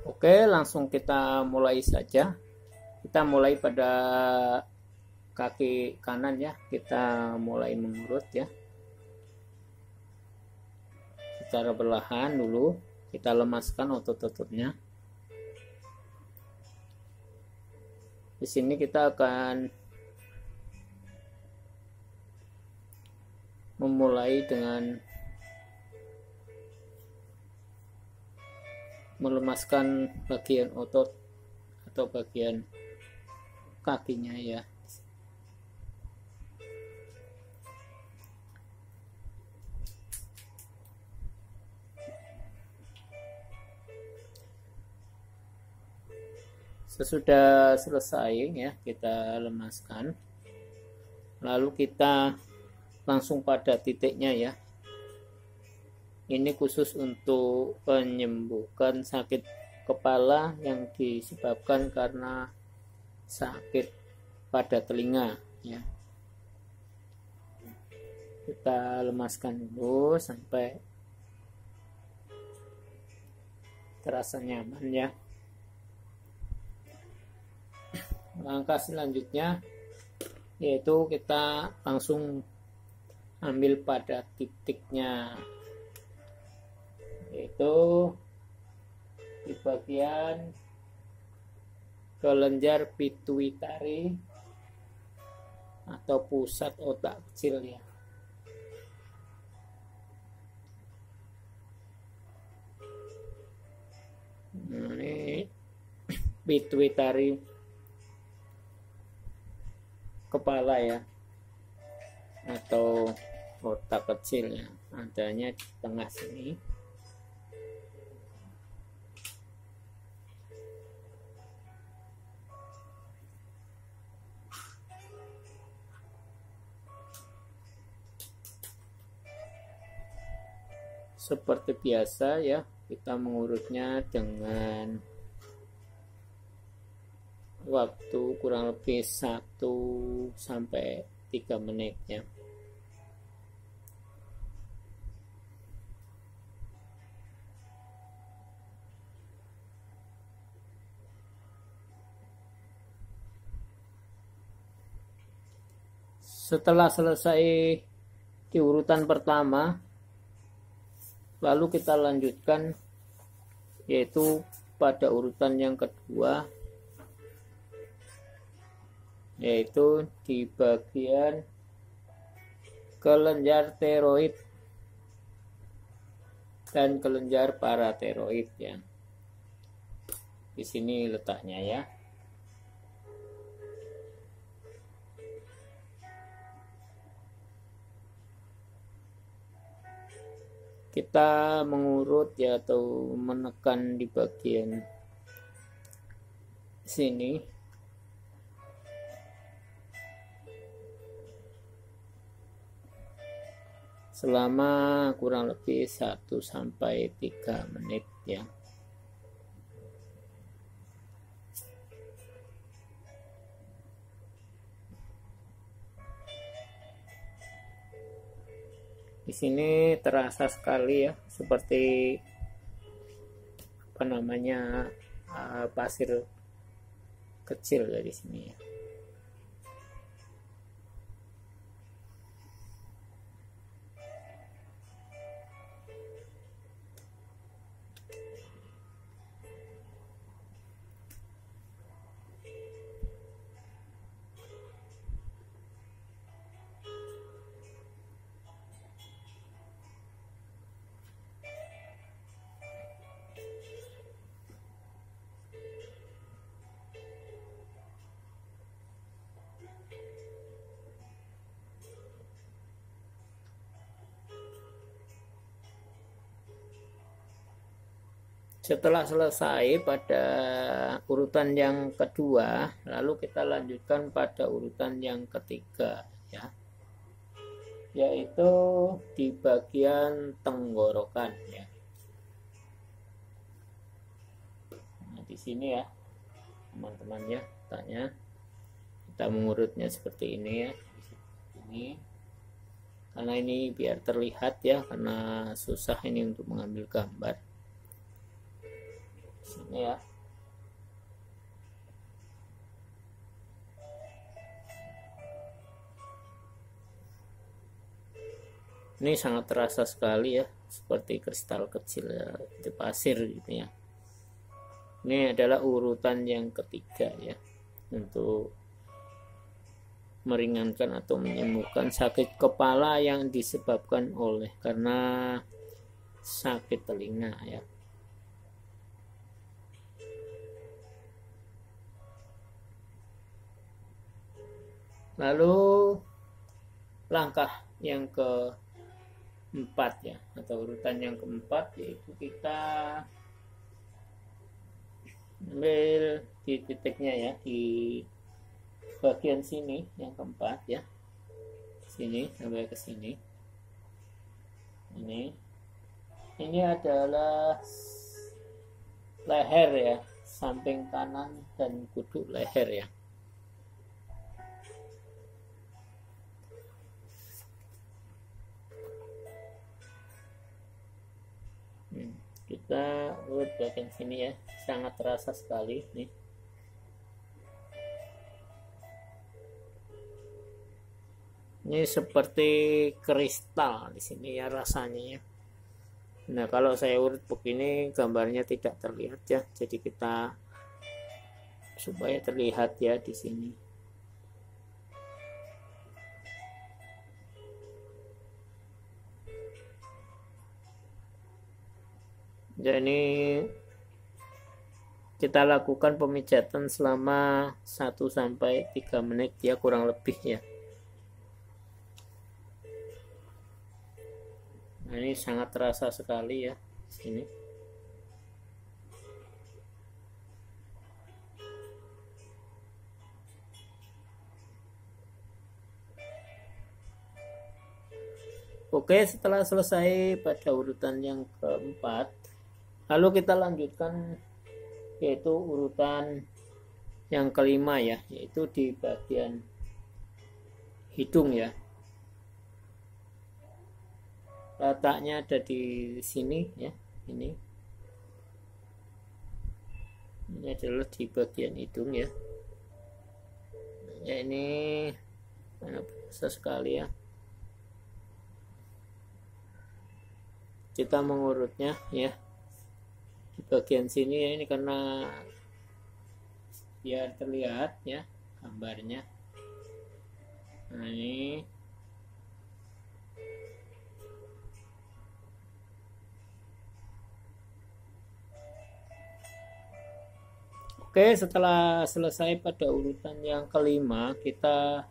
Oke, langsung kita mulai saja. Kita mulai pada kaki kanan ya. Kita mulai mengurut ya. Secara perlahan dulu kita lemaskan otot-ototnya. Di sini kita akan memulai dengan melemaskan bagian otot atau bagian kakinya ya. Sesudah selesai ya kita lemaskan, lalu kita langsung pada titiknya ya. Ini khusus untuk penyembuhan sakit kepala yang disebabkan karena sakit pada telinga ya. Kita lemaskan dulu sampai terasa nyaman ya. Langkah selanjutnya yaitu kita langsung ambil pada titiknya, yaitu di bagian kelenjar pituitari atau pusat otak kecil ya. Ini pituitari kepala ya, atau otak kecil ya, adanya di tengah sini. Seperti biasa ya, kita mengurutnya dengan waktu kurang lebih 1 sampai 3 menit ya. Setelah selesai di urutan pertama, lalu kita lanjutkan yaitu pada urutan yang kedua, yaitu di bagian kelenjar tiroid dan kelenjar paratiroid ya. Di sini letaknya ya. Kita mengurut ya atau menekan di bagian sini selama kurang lebih 1 sampai 3 menit ya. Di sini terasa sekali ya, seperti apa namanya, pasir kecil ya di sini ya. Setelah selesai pada urutan yang kedua, lalu kita lanjutkan pada urutan yang ketiga ya, yaitu di bagian tenggorokan ya. Nah, di sini ya teman-teman ya, tanya kita mengurutnya seperti ini ya. Ini karena ini biar terlihat ya, karena susah ini untuk mengambil gambar. Sini ya. Ini sangat terasa sekali ya, seperti kristal kecil ya, di pasir gitu ya. Ini adalah urutan yang ketiga ya, untuk meringankan atau menyembuhkan sakit kepala yang disebabkan oleh karena sakit telinga ya. Lalu langkah yang keempat ya, atau urutan yang keempat, yaitu kita ambil di titiknya ya, di bagian sini yang keempat ya, sini sampai ke sini. Ini adalah leher ya, samping kanan dan kudu leher ya. Kita urut bagian sini ya, sangat terasa sekali nih. Ini seperti kristal di sini ya rasanya ya. Nah, kalau saya urut begini gambarnya tidak terlihat ya, jadi kita supaya terlihat ya di sini. Jadi kita lakukan pemijatan selama 1-3 menit ya, kurang lebih ya. Nah, ini sangat terasa sekali ya sini. Oke, setelah selesai pada urutan yang keempat, lalu kita lanjutkan yaitu urutan yang kelima ya, yaitu di bagian hidung ya. Letaknya ada di sini ya, ini adalah di bagian hidung ya. Ya, ini biasa sekali ya. Kita mengurutnya ya di bagian sini ya, ini karena biar terlihat ya gambarnya. Nah, ini oke, setelah selesai pada urutan yang kelima, kita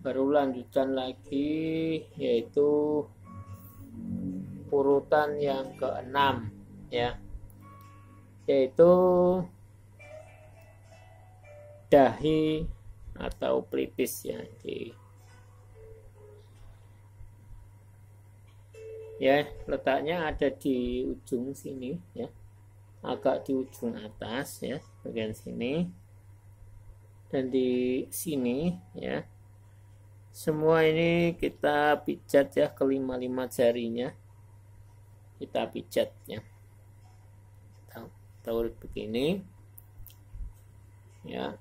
baru lanjutkan lagi yaitu urutan yang keenam ya, yaitu dahi atau pelipis ya, letaknya ada di ujung sini ya, agak di ujung atas ya, bagian sini dan di sini ya. Semua ini kita pijat ya, kelima-lima jarinya kita pijat ya. Kita urut begini ya.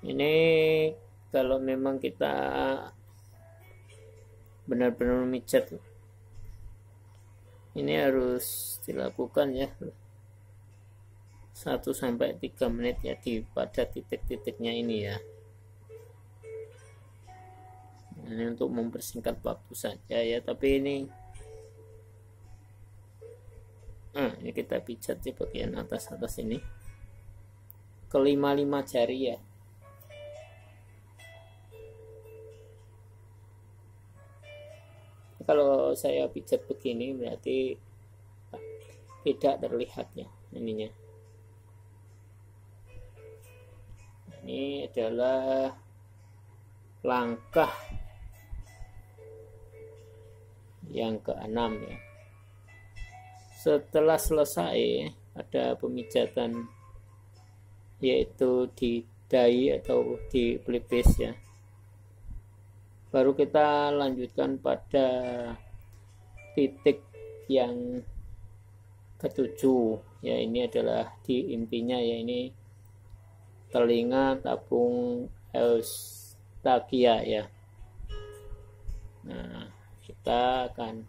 Ini kalau memang kita benar-benar memijat, ini harus dilakukan ya 1-3 menit ya, pada titik-titiknya ini ya. Ini untuk mempersingkat waktu saja ya, tapi ini kita pijat di bagian atas ini, kelima-lima jari ya. Kalau saya pijat begini berarti tidak terlihat ya ininya. Ini adalah langkah yang keenam ya. Setelah selesai ada pemijatan yaitu di dahi atau di pelipis ya. Baru kita lanjutkan pada titik yang ketujuh ya, ini adalah di intinya ya, ini telinga tabung Eustakia ya. Nah, kita akan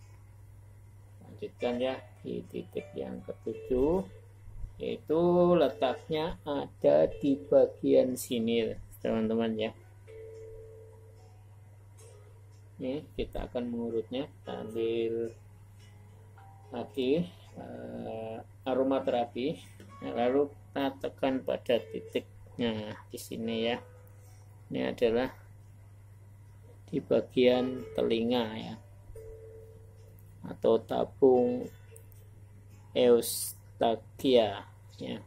lanjutkan ya di titik yang ketujuh, yaitu letaknya ada di bagian sini teman-teman ya. Ini kita akan mengurutnya, kita ambil lagi aromaterapi, lalu kita tekan pada titiknya di sini ya. Ini adalah di bagian telinga ya, atau tabung Eustakia ya.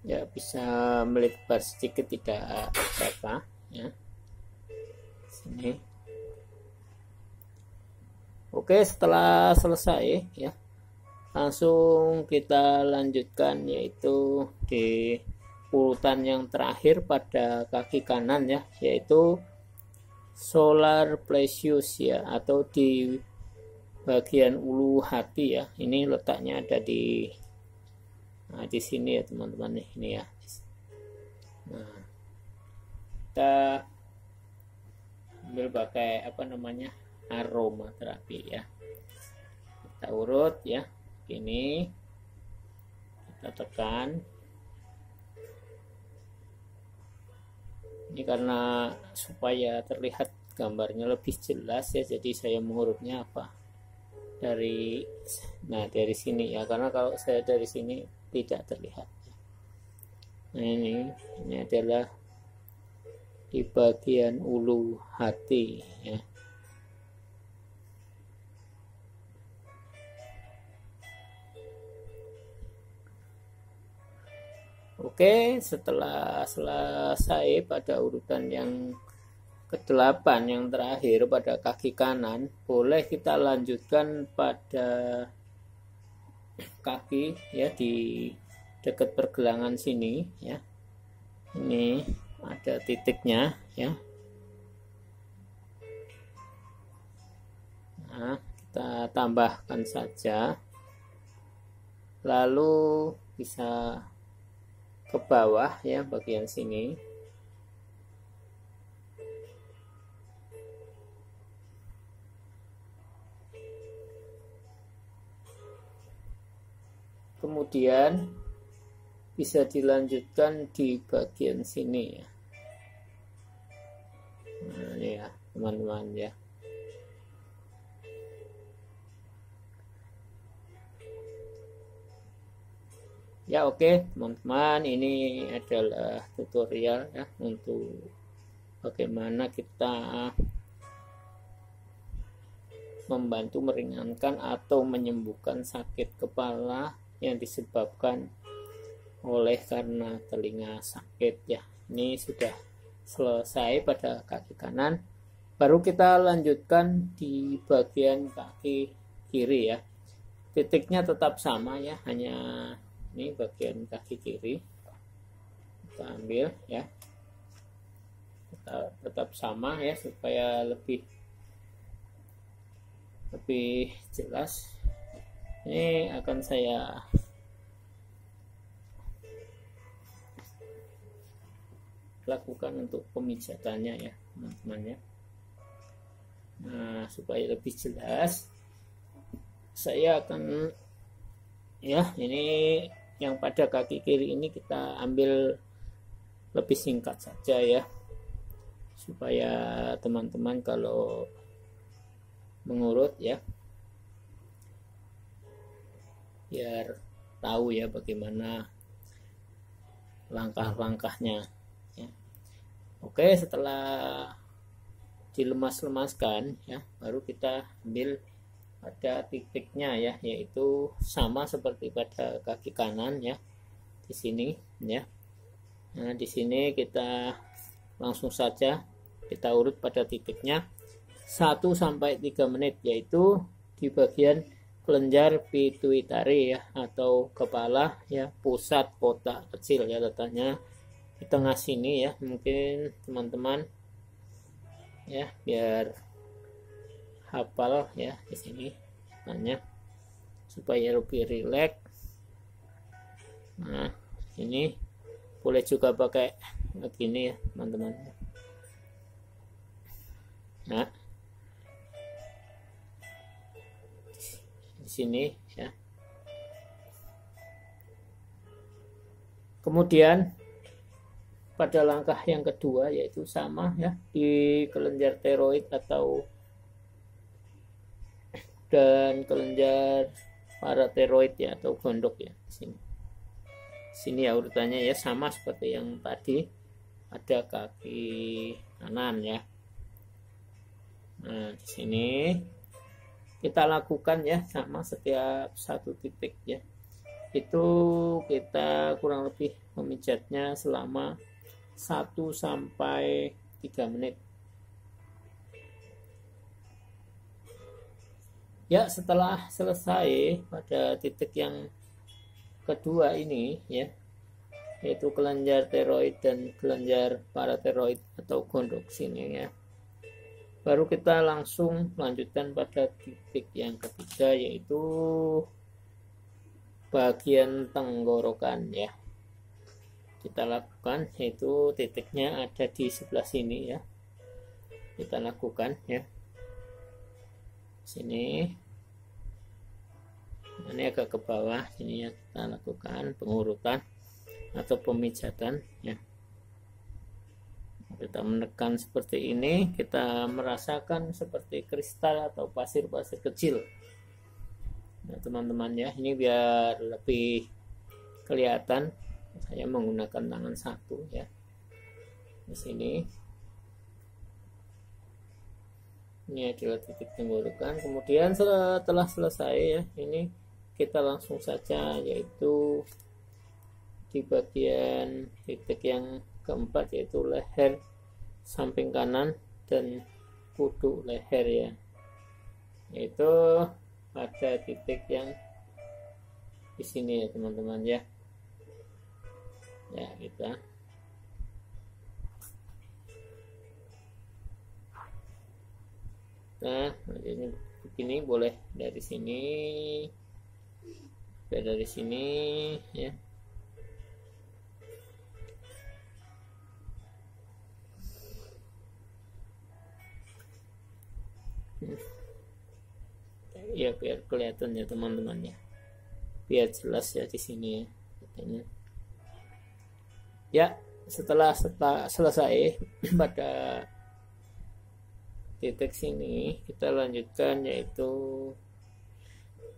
Ya, bisa melebar sedikit, tidak apa ya. Sini. Oke, setelah selesai ya, langsung kita lanjutkan, yaitu di urutan yang terakhir pada kaki kanan ya, yaitu solar plexus ya, atau di bagian ulu hati ya. Ini letaknya ada di sini ya teman-teman, ini ya. Nah, kita ambil pakai aromaterapi ya. Kita urut ya, ini kita tekan. Ini karena supaya terlihat gambarnya lebih jelas ya, jadi saya mengurutnya dari sini ya, karena kalau saya dari sini tidak terlihat. Nah, ini adalah di bagian ulu hati ya. Oke, setelah selesai pada urutan yang ke-8 yang terakhir pada kaki kanan, boleh kita lanjutkan pada kaki ya, di dekat pergelangan sini ya. Ini ada titiknya ya. Nah, kita tambahkan saja, lalu bisa ke bawah ya, bagian sini. Kemudian bisa dilanjutkan di bagian sini ya. Nah, ini ya teman-teman ya. Ya, oke teman-teman, ini adalah tutorial ya untuk bagaimana kita membantu meringankan atau menyembuhkan sakit kepala yang disebabkan oleh karena telinga sakit ya. Ini sudah selesai pada kaki kanan. Baru kita lanjutkan di bagian kaki kiri ya. Titiknya tetap sama ya, hanya ini bagian kaki kiri. Kita ambil ya. Kita tetap sama ya, supaya lebih jelas. Ini akan saya lakukan untuk pemijatannya ya teman-teman ya. Nah, supaya lebih jelas, saya akan ya, ini yang pada kaki kiri ini kita ambil lebih singkat saja ya, supaya teman-teman kalau mengurut ya, biar tahu ya bagaimana langkah-langkahnya ya. Oke, setelah dilemas-lemaskan ya, baru kita ambil pada titiknya ya, yaitu sama seperti pada kaki kanan ya, di sini ya. Nah, di sini kita langsung saja kita urut pada titiknya 1-3 menit, yaitu di bagian kelenjar pituitari ya, atau kepala ya, pusat otak kecil ya, letaknya di tengah sini ya. Mungkin teman-teman ya biar hafal ya di sini tanya supaya lebih rileks. Nah, ini boleh juga pakai begini ya teman-teman. Nah, di sini ya. Kemudian pada langkah yang kedua yaitu sama ya, di kelenjar tiroid atau dan kelenjar paratiroid ya, atau gondok ya. Sini ya urutannya ya sama seperti yang tadi, ada kaki kanan ya. Nah, di sini kita lakukan ya sama setiap satu titik ya. Itu kita kurang lebih memijatnya selama 1-3 menit. Ya, setelah selesai pada titik yang kedua ini ya, yaitu kelenjar tiroid dan kelenjar paratiroid atau gondok sini ya, baru kita langsung lanjutkan pada titik yang ketiga, yaitu bagian tenggorokan ya. Kita lakukan, yaitu titiknya ada di sebelah sini ya. Kita lakukan ya, sini. Ini agak ke bawah, sini ya, kita lakukan pengurutan atau pemijatan ya. Kita menekan seperti ini, kita merasakan seperti kristal atau pasir-pasir kecil. Nah, teman-teman ya, ini biar lebih kelihatan, saya menggunakan tangan satu ya. Di sini. Ini adalah titik tenggorokan. Kemudian setelah selesai ya, ini kita langsung saja yaitu di bagian titik yang keempat, yaitu leher samping kanan dan kudu leher ya, yaitu pada titik yang di sini ya teman-teman ya. Ya, kita nah ini begini, boleh dari sini, dari sini ya. Ya biar kelihatan ya teman-teman ya, biar jelas ya di sini ya katanya. Ya, setelah selesai pada titik sini, kita lanjutkan yaitu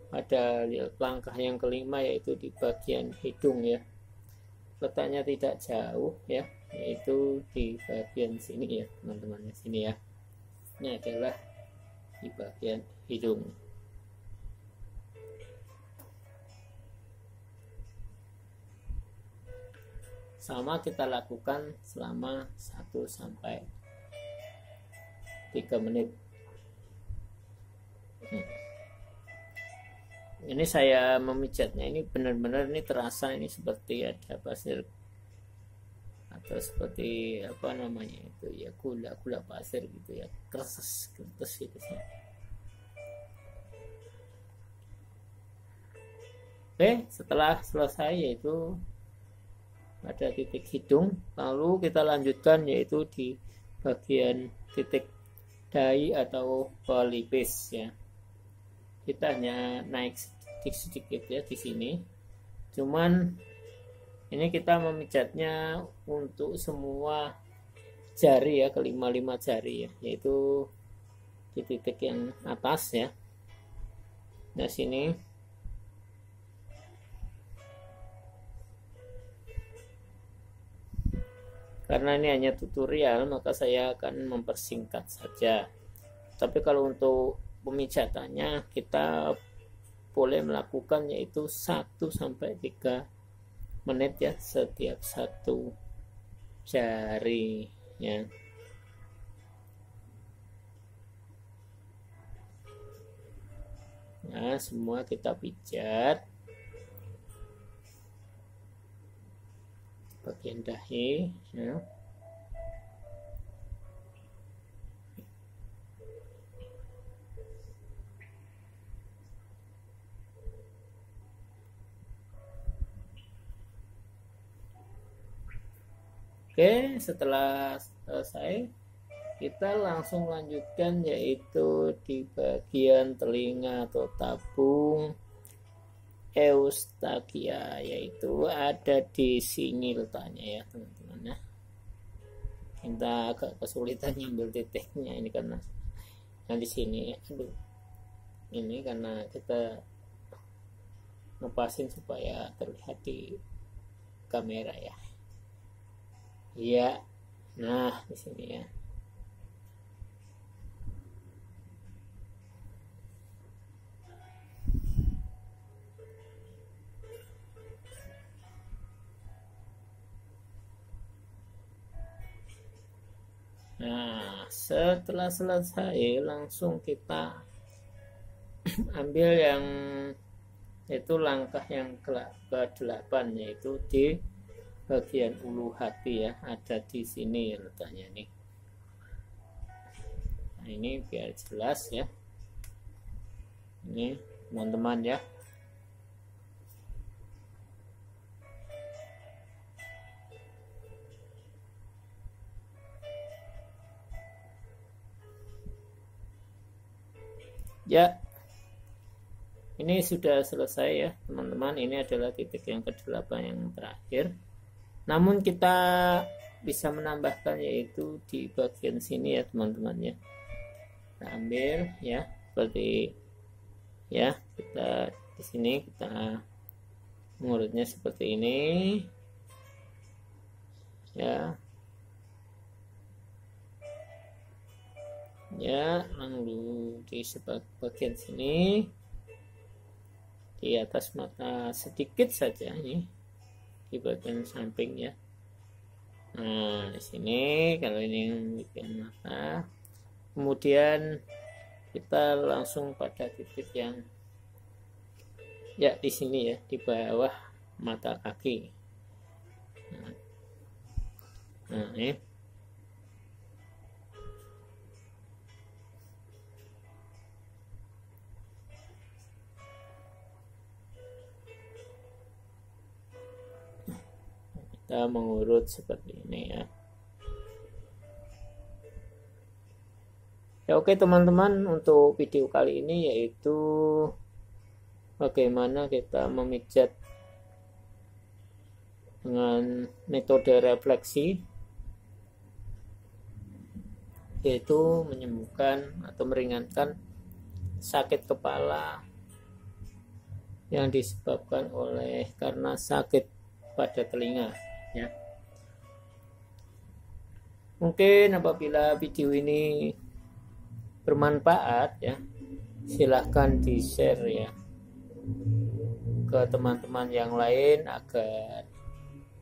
pada langkah yang kelima, yaitu di bagian hidung ya. Letaknya tidak jauh ya, yaitu di bagian sini ya teman-teman, sini ya. Ini adalah di bagian hidung. Sama kita lakukan selama 1-3 menit. Ini saya memijatnya, ini benar-benar ini terasa ini seperti ada pasir atau seperti apa namanya itu ya, gula pasir gitu ya, kertas gitu sih. Oke, setelah selesai yaitu pada titik hidung, lalu kita lanjutkan yaitu di bagian titik dahi atau pelipis ya. Kita hanya naik sedikit ya di sini. Cuman ini kita memijatnya untuk semua jari ya, kelima jari ya, yaitu di titik yang atas ya. Nah, sini karena ini hanya tutorial, maka saya akan mempersingkat saja. Tapi kalau untuk pemijatannya kita boleh melakukan yaitu 1-3 menit ya, setiap satu jari ya. Nah, semua kita pijat bagian dahi ya. Oke, setelah selesai kita langsung lanjutkan, yaitu di bagian telinga atau tabung eustakia, yaitu ada di sini letaknya ya teman-teman. Kita agak kesulitan ngambil titiknya ini karena di sini, aduh, ini karena kita ngepasin supaya terlihat di kamera ya. Iya, nah di sini ya. Nah, setelah selesai langsung kita ambil yang itu langkah yang ke-8, yaitu di bagian ulu hati ya, ada di sini letaknya nih. Nah, ini biar jelas ya. Ini teman-teman ya. Ya, ini sudah selesai ya teman-teman. Ini adalah titik yang ke-8 yang terakhir. Namun kita bisa menambahkan, yaitu di bagian sini ya teman-teman ya. Kita ambil ya, seperti ya, kita di sini kita mengurutnya seperti ini ya. Ya, lalu di bagian sini di atas mata sedikit saja nih, di bagian samping ya. Nah, di sini kalau ini yang bagian mata, kemudian kita langsung pada titik yang ya di sini ya, di bawah mata kaki. Nah ini kita mengurut seperti ini ya. Ya oke teman-teman, untuk video kali ini yaitu bagaimana kita memijat dengan metode refleksi, yaitu menyembuhkan atau meringankan sakit kepala yang disebabkan karena sakit pada telinga ya. Mungkin apabila video ini bermanfaat ya, silahkan di-share ya ke teman-teman yang lain, agar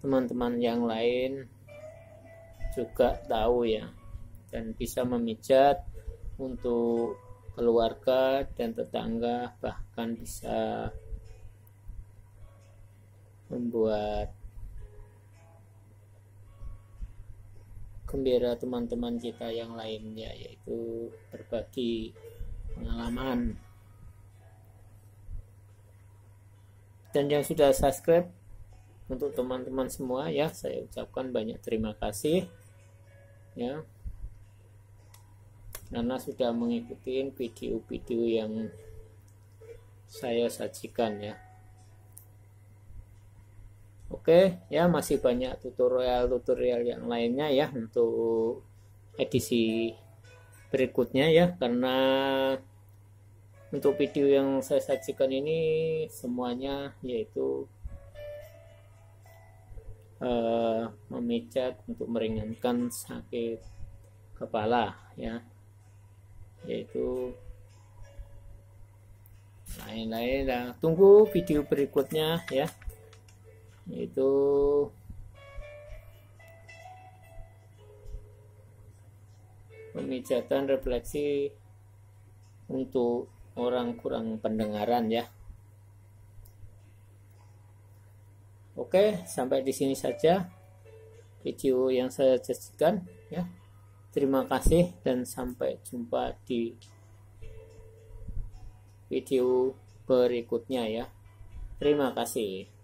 teman-teman yang lain juga tahu ya, dan bisa memijat untuk keluarga dan tetangga, bahkan bisa membuat gembira teman-teman kita yang lainnya, yaitu berbagi pengalaman. Dan yang sudah subscribe, untuk teman-teman semua ya, saya ucapkan banyak terima kasih ya, karena sudah mengikuti video-video yang saya sajikan ya. Oke ya, masih banyak tutorial yang lainnya ya untuk edisi berikutnya ya, karena untuk video yang saya sajikan ini semuanya yaitu memijat untuk meringankan sakit kepala ya, yaitu lain-lain. Nah, tunggu video berikutnya ya, yaitu pemijatan refleksi untuk orang kurang pendengaran ya. Oke, sampai di sini saja video yang saya sajikan ya. Terima kasih dan sampai jumpa di video berikutnya ya. Terima kasih.